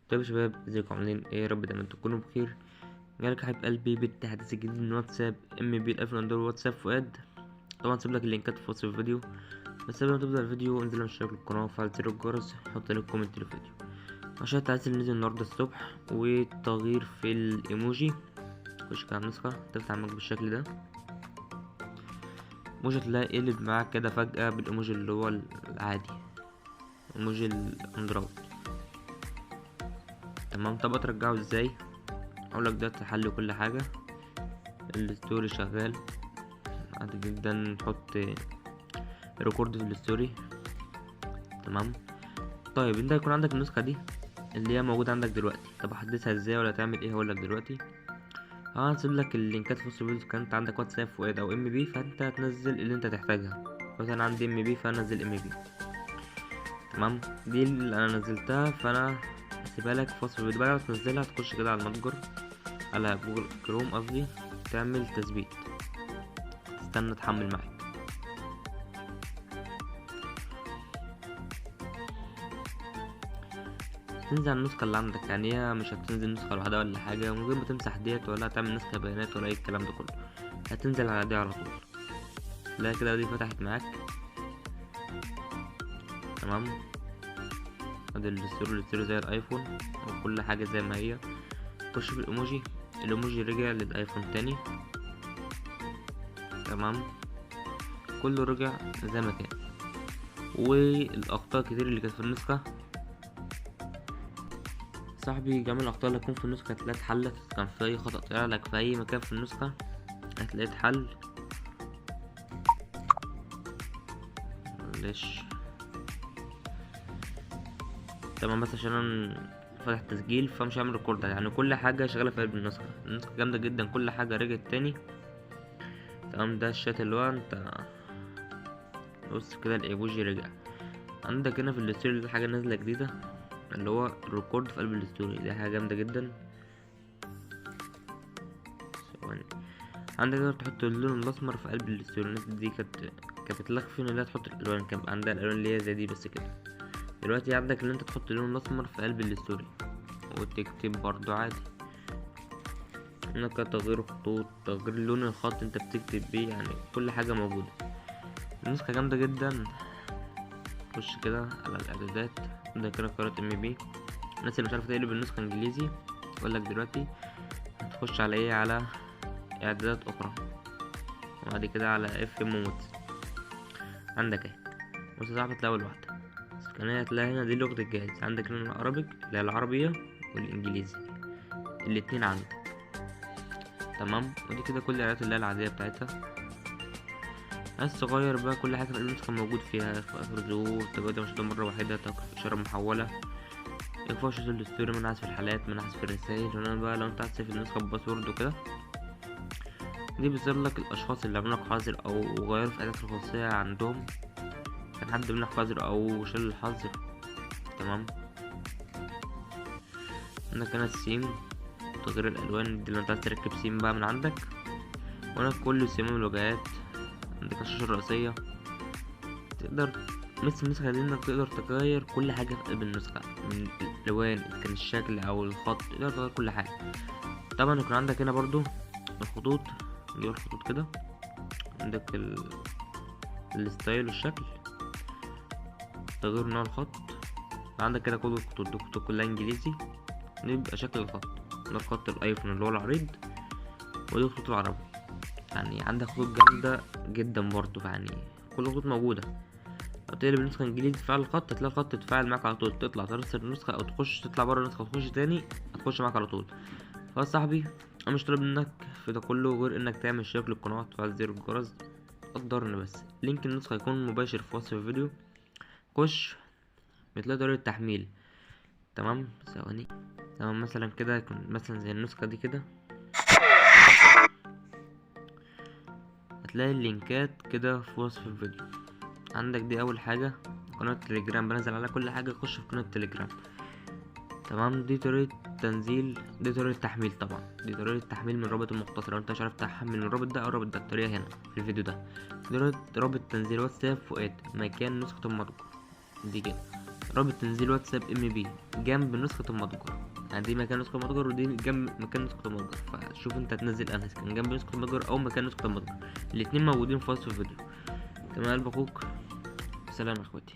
طيب يا شباب، ازيكم عاملين ايه؟ يا رب دايما تكونوا بخير. جالك حبيب قلبي بالتحديث الجديد من واتساب بي الالف اندر واتساب فؤاد. طبعا سيب لك اللينكات في وصف الفيديو. بس قبل ما تبدا الفيديو انزل اشترك بالقناه وفعل زر الجرس، حط لك كومنت للفيديو عشان التحديث اللي نزل النهارده الصبح والتغيير في الايموجي. خش كده على النسخه تفتح معاك بالشكل ده، مش هتلاقي قلب معاك كده فجاه بالايموجي اللي هو العادي، ايموجي الاندرويد. تمام. طب ترجعه ازاي؟ اقولك ده تحل كل حاجه. الستوري شغال عادي جدا، نحط ريكورد في الستوري. تمام. طيب انت هيكون عندك النسخة دي اللي هي موجودة عندك دلوقتي. طب احدثها ازاي ولا تعمل ايه؟ هقولك دلوقتي. هنسيب لك اللينكات في وصف الفيديو. كانت عندك واتساب فؤاد او ام بي، فانت هتنزل اللي انت تحتاجها. مثلا عندي ام بي فهنزل ام بي. تمام. دي اللي انا نزلتها، فانا هسيبها لك في وصف الفيديو. بعد ما تنزلها تخش كده على المتجر، على جوجل كروم قصدي، تعمل تثبيت، تستنى تحمل معاك. تنزل على النسخة اللي عندك، يعني هي مش هتنزل نسخة لوحدها ولا حاجة من غير ما تمسح ديت ولا تعمل نسخة بيانات ولا أي الكلام ده كله. هتنزل على دي على طول. لا كده دي فتحت معاك. تمام. ادي الستوري زي الايفون وكل حاجة زي ما هي. خش في الايموجي، الايموجي رجع للايفون تاني. تمام. كله رجع زي ما كان، والاخطاء كتير اللي كانت في النسخة صاحبي، جميع الاخطاء اللي هتكون في النسخة هتلاقيها اتحلت. كان في اي خطأ طلع لك في اي مكان في النسخة هتلاقيه اتحل. معلش. تمام. بس عشان انا فاتح تسجيل فمش هعمل ريكورد، يعني كل حاجة شغالة في قلب النسخة. النسخة جامدة جدا، كل حاجة رجعت تاني. تمام. ده الشات اللي هو انت بص كده الايموجي رجع. عندك هنا في الستوري دي حاجة نازلة جديدة، اللي هو الريكورد في قلب الستوري. دي حاجة جامدة جدا. ثواني. عندك تقدر تحط اللون الأسمر في قلب الستوري. الناس دي كانت بتلخفي ان هي تحط الألوان، كان عندها الألوان اللي هي زي دي بس كده. دلوقتي عندك ان انت تحط اللون الأسمر في قلب الستوري وتكتب برضو عادي. هناك تغيير خطوط، تغيير لون الخط انت بتكتب بيه، يعني كل حاجة موجودة. النسخة جامدة جدا. خش كده على الاعدادات، عندك كده قناة ام بي. الناس اللي مش عارفة تقلب النسخة انجليزي اقولك دلوقتي هتخش على ايه، على اعدادات اخرى، وبعد كده على اف ام مود. عندك اهي بص يا صاحبي، تلاقي اول واحدة اسكانية، هتلاقي هنا دي لغة الجهاز. عندك هنا العربي اللي هي العربية والانجليزي الاتنين عندك. تمام. ودي كده كل الاعدادات اللي هي العادية بتاعتها. عايز تغير بقى كل حاجة في النسخة موجود فيها، في آخر ظهور، تجاوز مشاهدة مرة واحدة، توقف إشارة محولة، إخفاء شاشة الستوري، منع حذف الحالات، منع حذف الرسايل. هنا بقى لو أنت عايز تسيب النسخة بباسورد وكده، دي بتظهر لك الأشخاص اللي عملوا لك حظر أو غيروا في أداة الخاصية عندهم، كان حد منك حظر أو شال الحظر. تمام. عندك هنا السيم، تغيير الألوان، دي لو أنت عايز تركب سيم بقى من عندك. وهنا كل سيم الوجهات. عندك الشاشة الرئيسية، تقدر مثل النسخة دي انك تقدر تغير كل حاجة في قلب النسخة، من الألوان إذا كان الشكل أو الخط، تقدر تغير كل حاجة. طبعا يكون عندك هنا برضو الخطوط، دي الخطوط كده. عندك الستايل والشكل، تغيير نوع الخط. عندك كده كل الخطوط دي الخطوط كلها انجليزي، دي بيبقى شكل الخط. ده الخط الايفون اللي هو العريض، ودي الخطوط العربي. يعني عندك خطوط جامدة جدا برضو، يعني كل الخطوط موجودة. لو تقلب النسخة انجليزي تفعل الخط، هتلاقي الخط اتفاعل معاك على طول. تطلع ترسل النسخة او تخش تطلع بره النسخة وتخش تاني، هتخش معاك على طول. خلاص صاحبي، انا مش طالب منك في ده كله غير انك تعمل اشتراك للقناة وتفعل زر الجرس. قدرني بس. لينك النسخة هيكون مباشر في وصف الفيديو. خش بتلاقي طريقة تحميل. تمام. ثواني. تمام. مثلا كده يكون مثلا زي النسخة دي كده، هتلاقي اللينكات كده في وصف الفيديو. عندك دي اول حاجة قناة تليجرام، بنزل على كل حاجة. خش في قناة تليجرام. تمام. دي طريقة تنزيل، دي طريقة تحميل. طبعا دي طريقة تحميل من رابط المختصر. لو انت مش عارف تحمل من الرابط ده او الرابط ده، الطريقة هنا في الفيديو ده. دي رابط تنزيل واتساب فؤاد مكان نسخة المتجر. دي كده رابط تنزيل واتساب MP جنب نسخة المتجر، يعني دي مكان نسخة المتجر ودي جنب مكان نسخة المتجر. فشوف انت هتنزل انهي، كان جنب نسخة المتجر او مكان نسخة المتجر، الاتنين موجودين في وصف الفيديو. تمام يا قلب اخوك، سلام يا اخواتي.